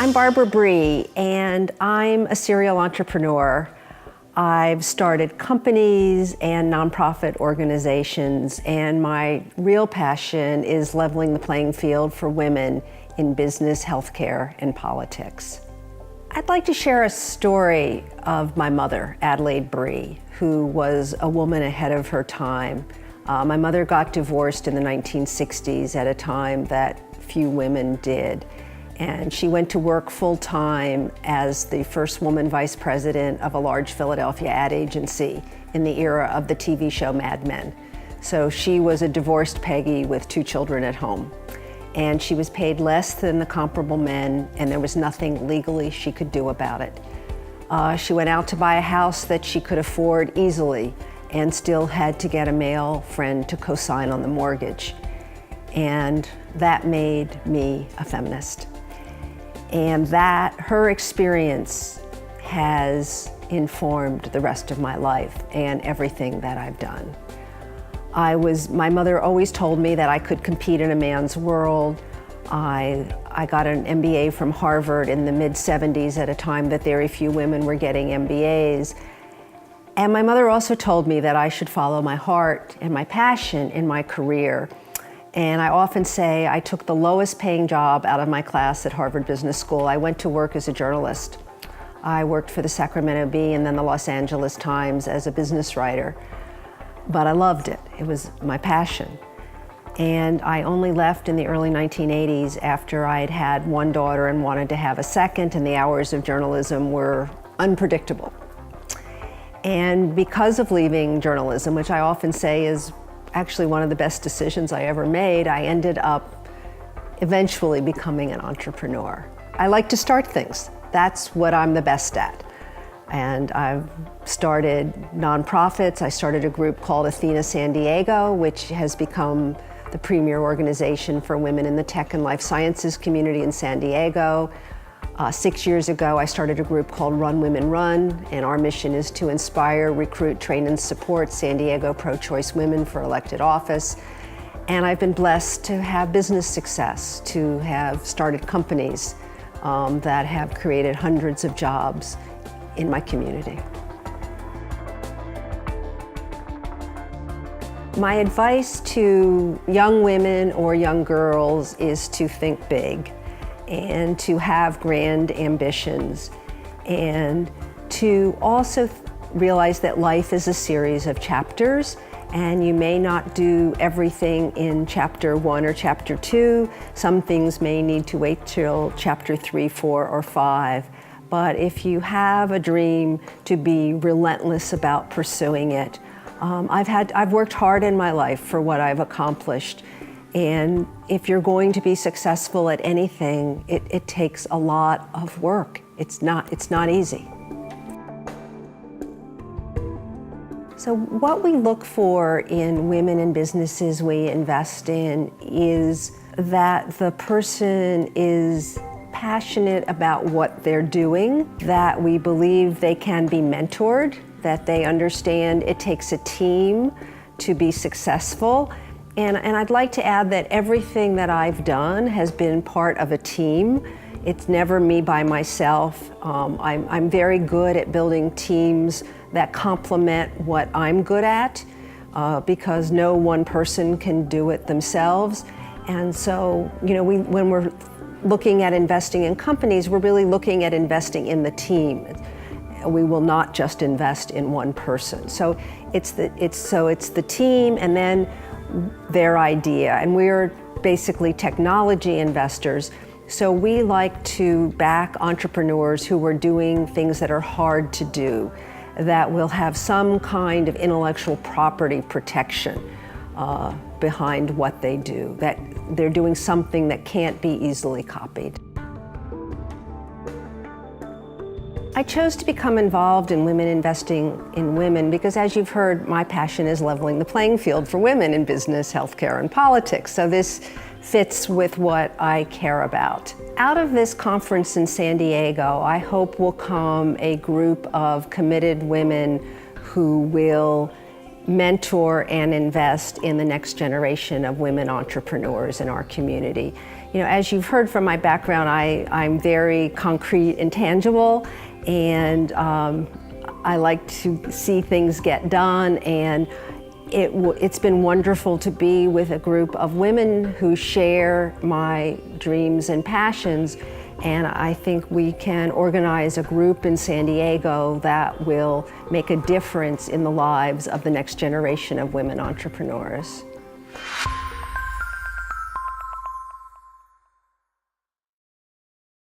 I'm Barbara Bree, and I'm a serial entrepreneur. I've started companies and nonprofit organizations, and my real passion is leveling the playing field for women in business, healthcare, and politics. I'd like to share a story of my mother, Adelaide Bree, who was a woman ahead of her time. My mother got divorced in the 1960s at a time that few women did. And she went to work full-time as the first woman vice president of a large Philadelphia ad agency in the era of the TV show Mad Men. So she was a divorced Peggy with 2 children at home. And she was paid less than the comparable men, and there was nothing legally she could do about it. She went out to buy a house that she could afford easily and still had to get a male friend to co-sign on the mortgage. And that made me a feminist. And that, her experience has informed the rest of my life and everything that I've done. My mother always told me that I could compete in a man's world. I got an MBA from Harvard in the mid-70s at a time that very few women were getting MBAs. And my mother also told me that I should follow my heart and my passion in my career. And I often say I took the lowest paying job out of my class at Harvard Business School. I went to work as a journalist. I worked for the Sacramento Bee and then the Los Angeles Times as a business writer. But I loved it. It was my passion. And I only left in the early 1980s after I had had 1 daughter and wanted to have a second, and the hours of journalism were unpredictable. And because of leaving journalism, which I often say is actually one of the best decisions I ever made, I ended up eventually becoming an entrepreneur. I like to start things. That's what I'm the best at. And I've started nonprofits. I started a group called Athena San Diego, which has become the premier organization for women in the tech and life sciences community in San Diego. 6 years ago, I started a group called Run Women Run, and our mission is to inspire, recruit, train, and support San Diego pro-choice women for elected office. And I've been blessed to have business success, to have started companies that have created hundreds of jobs in my community. My advice to young women or young girls is to think big, and to have grand ambitions, and to also realize that life is a series of chapters, and you may not do everything in chapter 1 or chapter 2. Some things may need to wait till chapter 3, 4, or 5. But if you have a dream, to be relentless about pursuing it. I've worked hard in my life for what I've accomplished. And if you're going to be successful at anything, it takes a lot of work. It's not easy. So what we look for in women in businesses we invest in is that the person is passionate about what they're doing, that we believe they can be mentored, that they understand it takes a team to be successful. And I'd like to add that everything that I've done has been part of a team. It's never me by myself. I'm very good at building teams that complement what I'm good at, because no one person can do it themselves. And so, when we're looking at investing in companies, we're really looking at investing in the team. We will not just invest in one person. So it's the team, and then their idea, and we're basically technology investors. So we like to back entrepreneurs who are doing things that are hard to do, that will have some kind of intellectual property protection behind what they do, that they're doing something that can't be easily copied. I chose to become involved in women investing in women because, as you've heard, my passion is leveling the playing field for women in business, healthcare, and politics. So this fits with what I care about. Out of this conference in San Diego, I hope will come a group of committed women who will mentor and invest in the next generation of women entrepreneurs in our community. You know, as you've heard from my background, I'm very concrete and tangible, and I like to see things get done, and it's been wonderful to be with a group of women who share my dreams and passions, and I think we can organize a group in San Diego that will make a difference in the lives of the next generation of women entrepreneurs.